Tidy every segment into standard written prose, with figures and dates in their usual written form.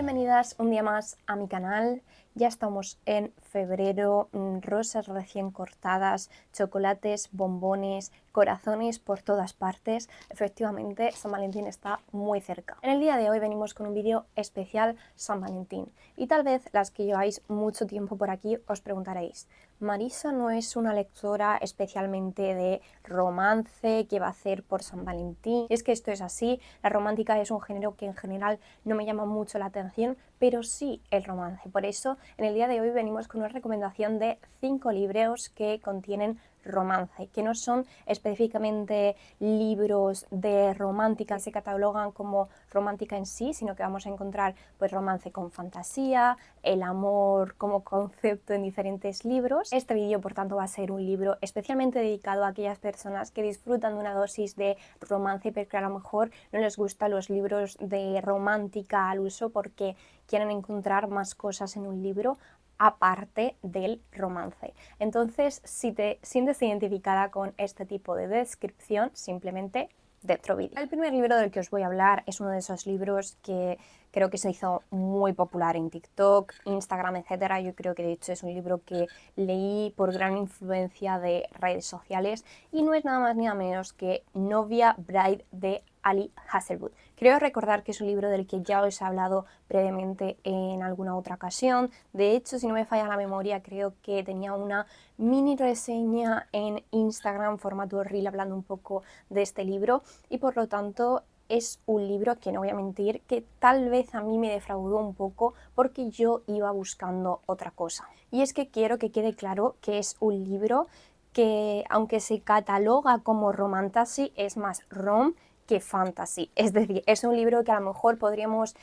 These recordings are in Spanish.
Bienvenidas un día más a mi canal. Ya estamos en febrero, rosas recién cortadas, chocolates, bombones, corazones por todas partes. Efectivamente, San Valentín está muy cerca. En el día de hoy venimos con un vídeo especial San Valentín. Y tal vez las que lleváis mucho tiempo por aquí os preguntaréis, Marisa no es una lectora especialmente de romance que va a hacer por San Valentín. Y es que esto es así, la romántica es un género que en general no me llama mucho la atención, pero sí el romance. Por eso en el día de hoy venimos con una recomendación de 5 libros que contienen romance, que no son específicamente libros de romántica, se catalogan como romántica en sí, sino que vamos a encontrar pues romance con fantasía, el amor como concepto en diferentes libros. Este vídeo, por tanto, va a ser un libro especialmente dedicado a aquellas personas que disfrutan de una dosis de romance, pero que a lo mejor no les gustan los libros de romántica al uso porque quieren encontrar más cosas en un libro aparte del romance. Entonces, si te sientes identificada con este tipo de descripción, simplemente de otro vídeo. El primer libro del que os voy a hablar es uno de esos libros que creo que se hizo muy popular en TikTok, Instagram, etcétera. Yo creo que de hecho es un libro que leí por gran influencia de redes sociales y no es nada más ni nada menos que Novia Bride de Ali Hazelwood. Creo recordar que es un libro del que ya os he hablado previamente en alguna otra ocasión. De hecho, si no me falla la memoria, creo que tenía una mini reseña en Instagram, formato reel, hablando un poco de este libro y por lo tanto es un libro que no voy a mentir, que tal vez a mí me defraudó un poco porque yo iba buscando otra cosa. Y es que quiero que quede claro que es un libro que, aunque se cataloga como romantasy, es más rom que fantasy. Es decir, es un libro que a lo mejor podríamos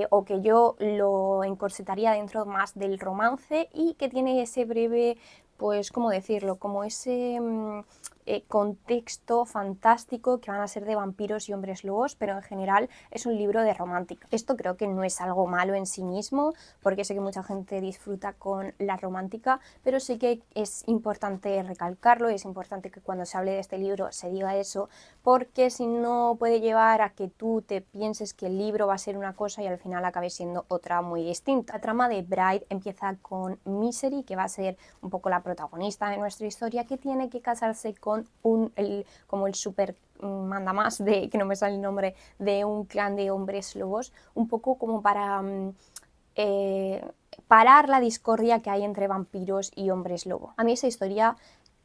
o que yo lo encorsetaría dentro más del romance y que tiene ese breve, pues, ¿cómo decirlo? Como ese contexto fantástico que van a ser de vampiros y hombres lobos, pero en general es un libro de romántica. Esto creo que no es algo malo en sí mismo, porque sé que mucha gente disfruta con la romántica, pero sí que es importante recalcarlo y es importante que cuando se hable de este libro se diga eso, porque si no puede llevar a que tú te pienses que el libro va a ser una cosa y al final acabe siendo otra muy distinta. La trama de Bride empieza con Misery, que va a ser un poco la protagonista de nuestra historia, que tiene que casarse con como el super mandamás de, que no me sale el nombre, de un clan de hombres lobos, un poco como para parar la discordia que hay entre vampiros y hombres lobo. A mí esa historia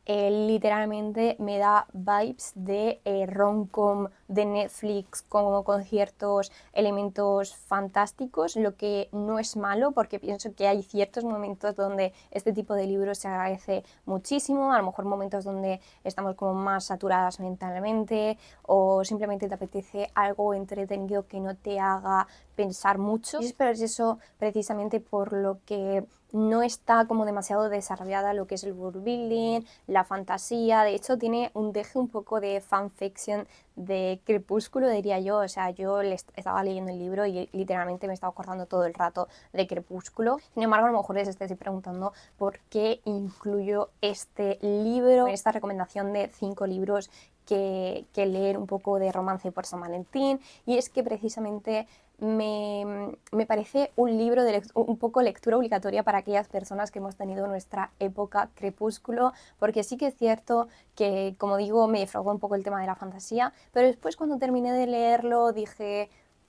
literalmente me da vibes de rom-com de Netflix, como con ciertos elementos fantásticos, lo que no es malo porque pienso que hay ciertos momentos donde este tipo de libros se agradece muchísimo, a lo mejor momentos donde estamos como más saturadas mentalmente o simplemente te apetece algo entretenido que no te haga pensar mucho. Y espero es eso precisamente por lo que no está como demasiado desarrollada lo que es el world building, la fantasía. De hecho tiene un deje un poco de fanfiction de Crepúsculo, diría yo. O sea, yo estaba leyendo el libro y literalmente me estaba acordando todo el rato de Crepúsculo. Sin embargo, a lo mejor les estéis preguntando por qué incluyo este libro en esta recomendación de 5 libros que leer un poco de romance por San Valentín, y es que precisamente me parece un libro de un poco lectura obligatoria para aquellas personas que hemos tenido nuestra época Crepúsculo, porque sí que es cierto que, como digo, me defraudó un poco el tema de la fantasía, pero después cuando terminé de leerlo dije,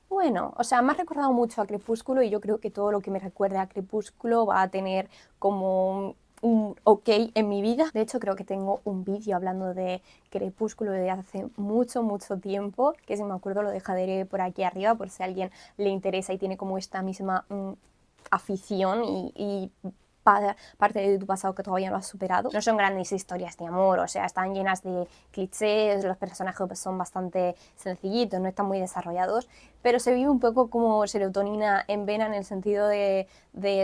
bueno, o sea, me ha recordado mucho a Crepúsculo y yo creo que todo lo que me recuerde a Crepúsculo va a tener como un ok en mi vida. De hecho, creo que tengo un vídeo hablando de Crepúsculo de hace mucho tiempo, que si me acuerdo lo dejaré por aquí arriba por si a alguien le interesa y tiene como esta misma afición y parte de tu pasado que todavía no has superado. No son grandes historias de amor, o sea, están llenas de clichés, los personajes pues, son bastante sencillitos, no están muy desarrollados, pero se vive un poco como serotonina en vena en el sentido de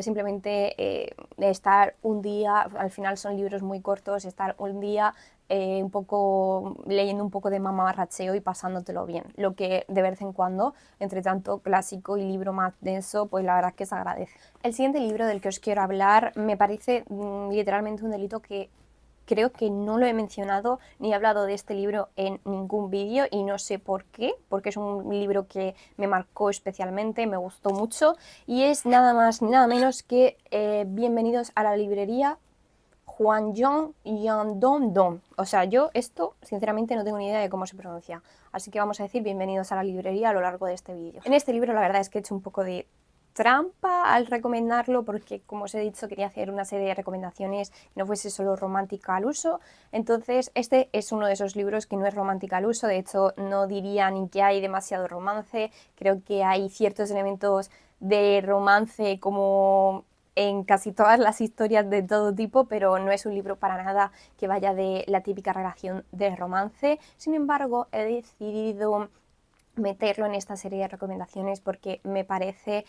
simplemente de estar un día, al final son libros muy cortos, estar un día un poco leyendo un poco de mamarracheo y pasándotelo bien, lo que de vez en cuando, entre tanto clásico y libro más denso, pues la verdad es que se agradece. El siguiente libro del que os quiero hablar me parece literalmente un delito que creo que no lo he mencionado ni he hablado de este libro en ningún vídeo y no sé por qué, porque es un libro que me marcó especialmente, me gustó mucho y es nada más ni nada menos que Bienvenidos a la librería Hwanjeong Yandong. O sea, yo esto sinceramente no tengo ni idea de cómo se pronuncia, así que vamos a decir bienvenidos a la librería a lo largo de este vídeo. En este libro la verdad es que he hecho un poco de trampa al recomendarlo porque, como os he dicho, quería hacer una serie de recomendaciones y no fuese solo romántica al uso. Entonces este es uno de esos libros que no es romántica al uso, de hecho no diría ni que hay demasiado romance, creo que hay ciertos elementos de romance como en casi todas las historias de todo tipo, pero no es un libro para nada que vaya de la típica relación de romance. Sin embargo, he decidido meterlo en esta serie de recomendaciones porque me parece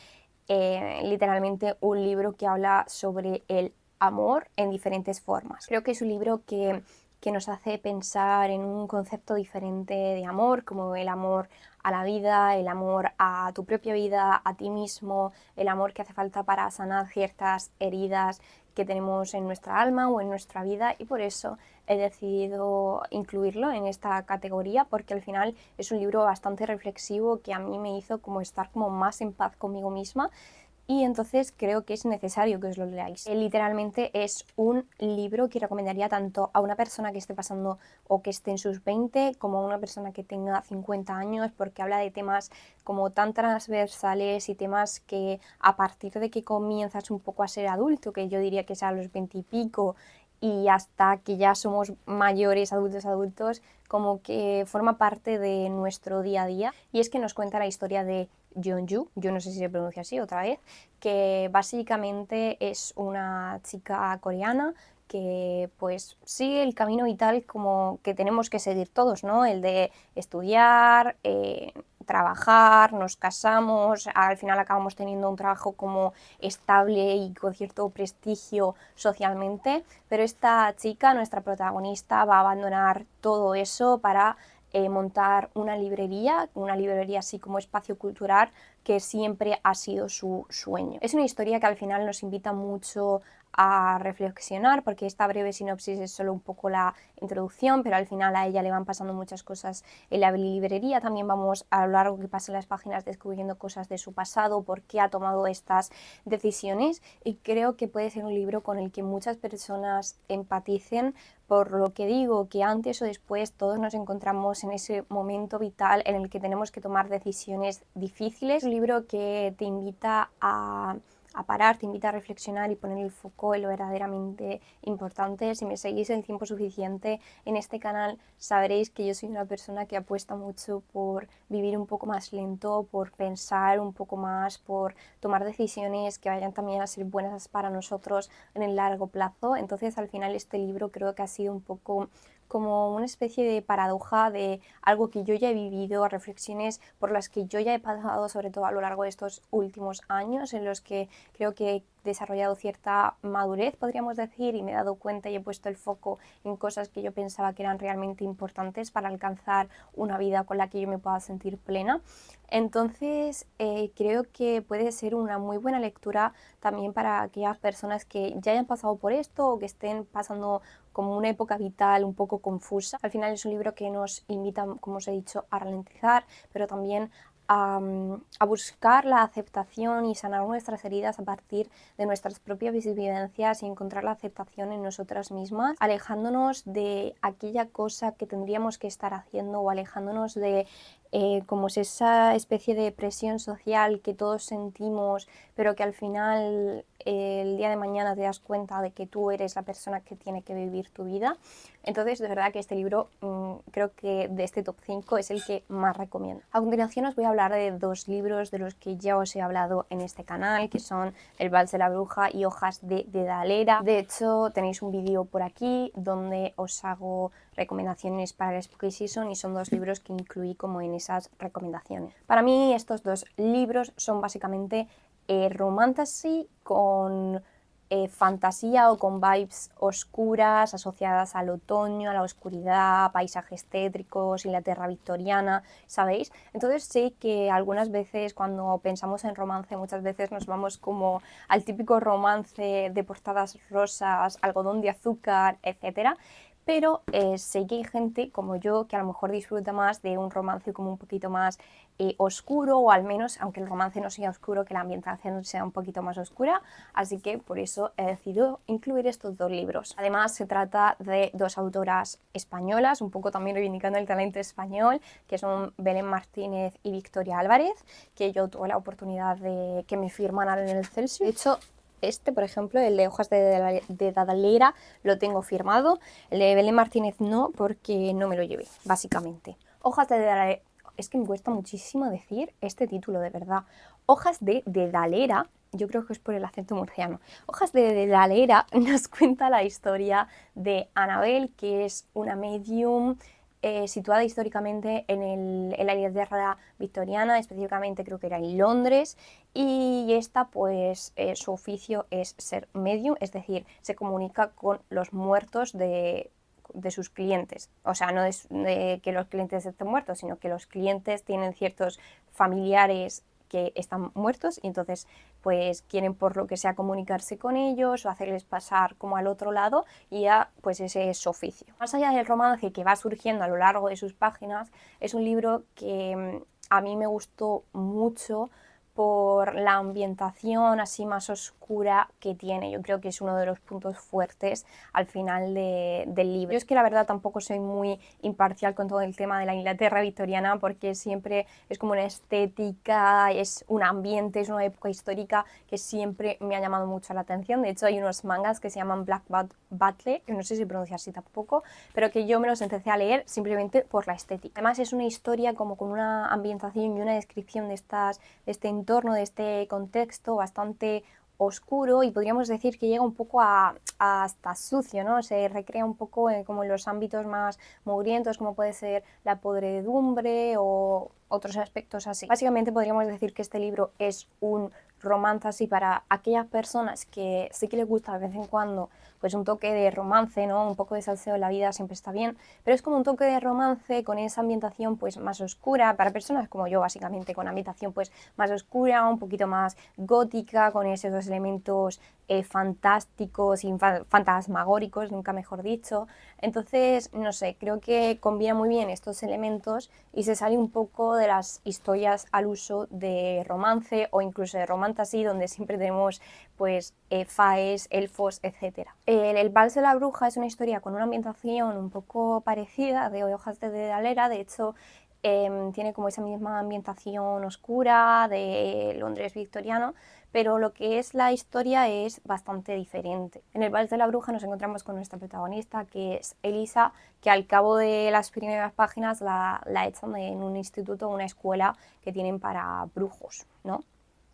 literalmente un libro que habla sobre el amor en diferentes formas. Creo que es un libro que nos hace pensar en un concepto diferente de amor, como el amor a la vida, el amor a tu propia vida, a ti mismo, el amor que hace falta para sanar ciertas heridas que tenemos en nuestra alma o en nuestra vida, y por eso he decidido incluirlo en esta categoría porque al final es un libro bastante reflexivo que a mí me hizo como estar como más en paz conmigo misma. Y entonces creo que es necesario que os lo leáis. Literalmente es un libro que recomendaría tanto a una persona que esté pasando o que esté en sus 20 como a una persona que tenga 50 años, porque habla de temas como tan transversales y temas que a partir de que comienzas un poco a ser adulto, que yo diría que es a los 20 y pico, y hasta que ya somos mayores, adultos, como que forma parte de nuestro día a día. Y es que nos cuenta la historia de Jeonju, yo no sé si se pronuncia así otra vez, que básicamente es una chica coreana que pues sigue el camino vital como que tenemos que seguir todos, ¿no? El de estudiar, trabajar, nos casamos, al final acabamos teniendo un trabajo como estable y con cierto prestigio socialmente, pero esta chica, nuestra protagonista, va a abandonar todo eso para montar una librería así como espacio cultural que siempre ha sido su sueño. Es una historia que al final nos invita mucho a reflexionar porque esta breve sinopsis es solo un poco la introducción, pero al final a ella le van pasando muchas cosas en la librería. También vamos a lo largo que pasan las páginas descubriendo cosas de su pasado, por qué ha tomado estas decisiones, y creo que puede ser un libro con el que muchas personas empaticen. Por lo que digo, que antes o después todos nos encontramos en ese momento vital en el que tenemos que tomar decisiones difíciles. Es un libro que te invita a parar, te invita a reflexionar y poner el foco en lo verdaderamente importante. Si me seguís el tiempo suficiente en este canal sabréis que yo soy una persona que apuesta mucho por vivir un poco más lento, por pensar un poco más, por tomar decisiones que vayan también a ser buenas para nosotros en el largo plazo. Entonces al final este libro creo que ha sido un poco como una especie de paradoja de algo que yo ya he vivido, reflexiones por las que yo ya he pasado, sobre todo a lo largo de estos últimos años, en los que creo que he desarrollado cierta madurez, podríamos decir, y me he dado cuenta y he puesto el foco en cosas que yo pensaba que eran realmente importantes para alcanzar una vida con la que yo me pueda sentir plena. Entonces creo que puede ser una muy buena lectura también para aquellas personas que ya hayan pasado por esto o que estén pasando como una época vital un poco confusa. Al final es un libro que nos invita, como os he dicho, a ralentizar, pero también a buscar la aceptación y sanar nuestras heridas a partir de nuestras propias vivencias y encontrar la aceptación en nosotras mismas, alejándonos de aquella cosa que tendríamos que estar haciendo o alejándonos de como es esa especie de presión social que todos sentimos, pero que al final el día de mañana te das cuenta de que tú eres la persona que tiene que vivir tu vida. Entonces, de verdad que este libro creo que de este top 5 es el que más recomiendo. A continuación os voy a hablar de dos libros de los que ya os he hablado en este canal, que son El Vals de la Bruja y Hojas de Dedalera. De hecho, tenéis un vídeo por aquí donde os hago recomendaciones para el Spooky Season y son dos libros que incluí como en esas recomendaciones. Para mí estos dos libros son básicamente romantasy con fantasía o con vibes oscuras asociadas al otoño, a la oscuridad, paisajes tétricos, Inglaterra victoriana, ¿sabéis? Entonces sé que algunas veces cuando pensamos en romance muchas veces nos vamos como al típico romance de portadas rosas, algodón de azúcar, etcétera. Pero sé que hay gente como yo que a lo mejor disfruta más de un romance como un poquito más oscuro, o al menos, aunque el romance no sea oscuro, que la ambientación sea un poquito más oscura, así que por eso he decidido incluir estos dos libros. Además se trata de dos autoras españolas, un poco también reivindicando el talento español, que son Belén Martínez y Victoria Álvarez, que yo tuve la oportunidad de que me firmaran en el Celsius. De hecho, este, por ejemplo, el de Hojas de Dadalera, lo tengo firmado. El de Belén Martínez no, porque no me lo llevé, básicamente. Hojas de Dadalera. Es que me cuesta muchísimo decir este título, de verdad. Hojas de Dedalera, yo creo que es por el acento murciano. Hojas de Dedalera nos cuenta la historia de Anabel, que es una medium situada históricamente en la Inglaterra victoriana, específicamente creo que era en Londres, y esta pues su oficio es ser medium, es decir, se comunica con los muertos de sus clientes, o sea, no de que los clientes estén muertos, sino que los clientes tienen ciertos familiares que están muertos y entonces pues quieren por lo que sea comunicarse con ellos o hacerles pasar como al otro lado, y ya pues ese es su oficio. Más allá del romance que va surgiendo a lo largo de sus páginas, es un libro que a mí me gustó mucho por la ambientación así más oscura que tiene. Yo creo que es uno de los puntos fuertes al final del libro. Yo es que la verdad tampoco soy muy imparcial con todo el tema de la Inglaterra victoriana, porque siempre es como una estética, es un ambiente, es una época histórica que siempre me ha llamado mucho la atención. De hecho hay unos mangas que se llaman Black Butler, que no sé si pronuncia así tampoco, pero que yo me los empecé a leer simplemente por la estética. Además es una historia como con una ambientación y una descripción de este entorno, de este contexto bastante oscuro, y podríamos decir que llega un poco a hasta sucio, ¿no? Se recrea un poco como en los ámbitos más mugrientos, como puede ser la podredumbre o otros aspectos así. Básicamente podríamos decir que este libro es un romance así para aquellas personas que sí que les gusta de vez en cuando pues un toque de romance, ¿no? Un poco de salseo en la vida siempre está bien, pero es como un toque de romance con esa ambientación pues más oscura, para personas como yo básicamente, con ambientación pues más oscura, un poquito más gótica, con esos dos elementos fantásticos y fantasmagóricos, nunca mejor dicho. Entonces, no sé, creo que combina muy bien estos elementos y se sale un poco de las historias al uso de romance o incluso de romantasy, donde siempre tenemos pues faes, elfos, etc. El Vals de la Bruja es una historia con una ambientación un poco parecida de Hojas de Dedalera. De hecho tiene como esa misma ambientación oscura de Londres victoriano, pero lo que es la historia es bastante diferente. En el Vals de la Bruja nos encontramos con nuestra protagonista, que es Elisa, que al cabo de las primeras páginas la echan en un instituto, una escuela que tienen para brujos, ¿no?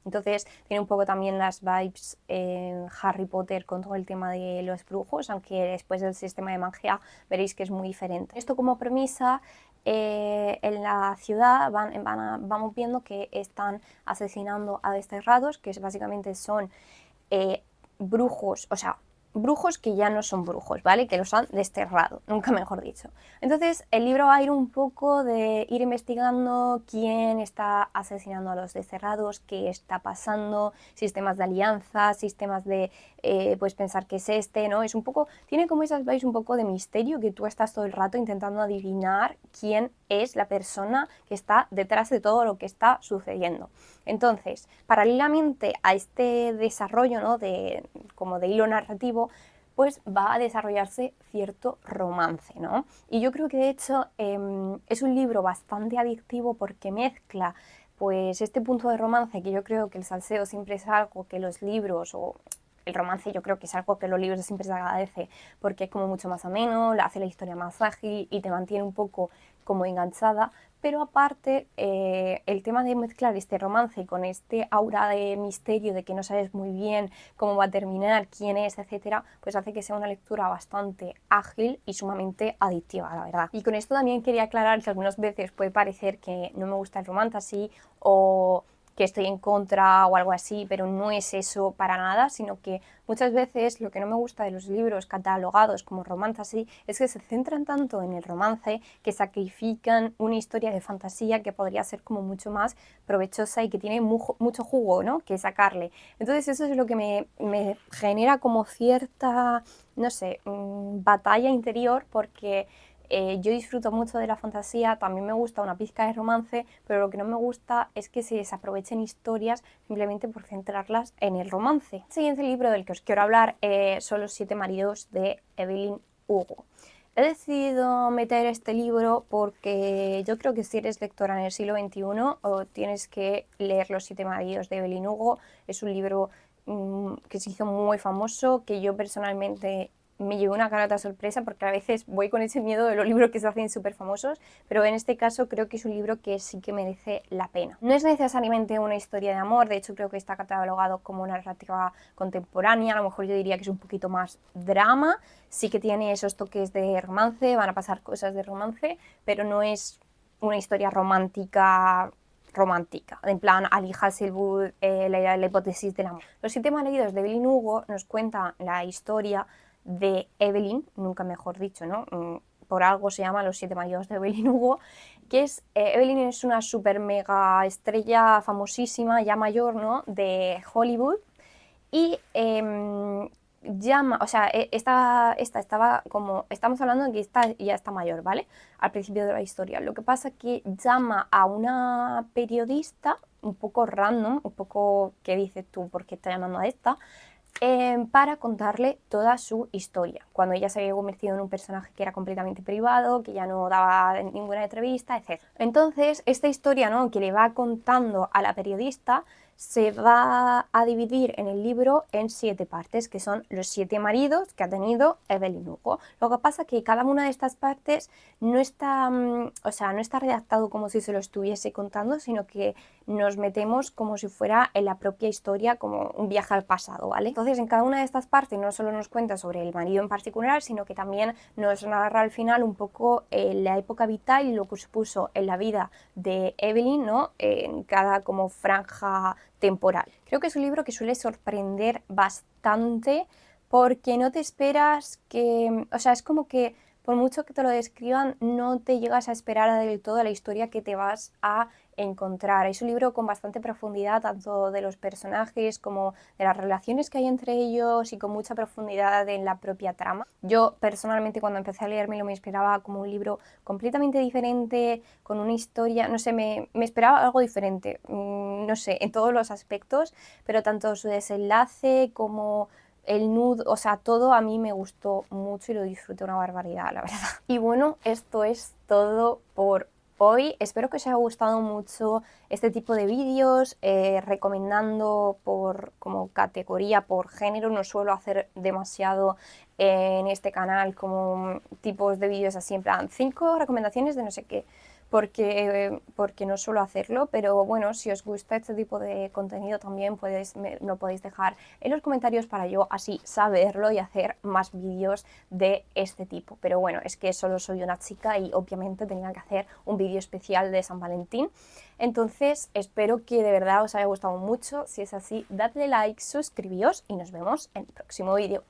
Entonces tiene un poco también las vibes en Harry Potter con todo el tema de los brujos, aunque después del sistema de magia veréis que es muy diferente. Esto como premisa, en la ciudad vamos viendo que están asesinando a desterrados, que básicamente son brujos, o sea, brujos que ya no son brujos, ¿vale? Que los han desterrado, nunca mejor dicho. Entonces el libro va a ir un poco de ir investigando quién está asesinando a los desterrados, qué está pasando, sistemas de alianza, sistemas de pues pensar que es este, ¿no? Es un poco, tiene como esas vibes un poco de misterio, que tú estás todo el rato intentando adivinar quién es la persona que está detrás de todo lo que está sucediendo. Entonces, paralelamente a este desarrollo, ¿no? como de hilo narrativo, pues va a desarrollarse cierto romance, ¿no? Y yo creo que de hecho es un libro bastante adictivo porque mezcla pues este punto de romance, que yo creo que el salseo siempre es algo que los libros, o el romance yo creo que es algo que los libros siempre se agradece, porque es como mucho más ameno, hace la historia más ágil y te mantiene un poco como enganchada. Pero aparte, el tema de mezclar este romance con este aura de misterio, de que no sabes muy bien cómo va a terminar, quién es, etcétera, pues hace que sea una lectura bastante ágil y sumamente adictiva, la verdad. Y con esto también quería aclarar que algunas veces puede parecer que no me gusta el romance así, o que estoy en contra o algo así, pero no es eso para nada, sino que muchas veces lo que no me gusta de los libros catalogados como romance así es que se centran tanto en el romance que sacrifican una historia de fantasía que podría ser como mucho más provechosa y que tiene mucho jugo, ¿no?, que sacarle. Entonces eso es lo que me genera como cierta, no sé, batalla interior, porque yo disfruto mucho de la fantasía, también me gusta una pizca de romance, pero lo que no me gusta es que se desaprovechen historias simplemente por centrarlas en el romance. El siguiente libro del que os quiero hablar son Los 7 maridos de Evelyn Hugo. He decidido meter este libro porque yo creo que si eres lectora en el siglo XXI tienes que leer Los 7 maridos de Evelyn Hugo. Es un libro que se hizo muy famoso, que yo personalmente me llevé una grata sorpresa, porque a veces voy con ese miedo de los libros que se hacen súper famosos, pero en este caso creo que es un libro que sí que merece la pena. No es necesariamente una historia de amor, de hecho creo que está catalogado como narrativa contemporánea, a lo mejor yo diría que es un poquito más drama, sí que tiene esos toques de romance, van a pasar cosas de romance, pero no es una historia romántica, en plan Ali Hasselwood, la hipótesis del amor. Los 7 maridos de Evelyn Hugo nos cuentan la historia de Evelyn, nunca mejor dicho, ¿no? Por algo se llama Los 7 maridos de Evelyn Hugo, que es, Evelyn es una super mega estrella famosísima, ya mayor, ¿no?, de Hollywood, y llama, o sea, esta estaba como, estamos hablando de que esta ya está mayor, ¿vale?, al principio de la historia. Lo que pasa es que llama a una periodista un poco random, un poco, ¿qué dices tú?, ¿por qué está llamando a esta?, para contarle toda su historia, cuando ella se había convertido en un personaje que era completamente privado, que ya no daba ninguna entrevista, etc. Entonces, esta historia, ¿no?, que le va contando a la periodista se va a dividir en el libro en 7 partes, que son los 7 maridos que ha tenido Evelyn Hugo. Lo que pasa es que cada una de estas partes no está, o sea, no está redactado como si se lo estuviese contando, sino que nos metemos como si fuera en la propia historia, como un viaje al pasado, ¿vale? Entonces, en cada una de estas partes no solo nos cuenta sobre el marido en particular, sino que también nos narra al final un poco la época vital y lo que supuso en la vida de Evelyn, ¿no?, en cada como franja temporal. Creo que es un libro que suele sorprender bastante, porque no te esperas que, o sea, es como que por mucho que te lo describan, no te llegas a esperar del todo la historia que te vas a encontrar. Es un libro con bastante profundidad, tanto de los personajes como de las relaciones que hay entre ellos, y con mucha profundidad en la propia trama. Yo personalmente, cuando empecé a leérmelo, me esperaba como un libro completamente diferente, con una historia, no sé, me esperaba algo diferente, no sé, en todos los aspectos, pero tanto su desenlace como el nudo, o sea, todo a mí me gustó mucho y lo disfruté una barbaridad, la verdad. Y bueno, esto es todo por hoy. Espero que os haya gustado mucho este tipo de vídeos, recomendando por como categoría, por género. No suelo hacer demasiado en este canal como tipos de vídeos así en plan 5 recomendaciones de no sé qué, porque no suelo hacerlo, pero bueno, si os gusta este tipo de contenido también me lo podéis dejar en los comentarios para yo así saberlo y hacer más vídeos de este tipo. Pero bueno, es que solo soy una chica y obviamente tenía que hacer un vídeo especial de San Valentín. Entonces espero que de verdad os haya gustado mucho. Si es así, dadle like, suscribíos y nos vemos en el próximo vídeo.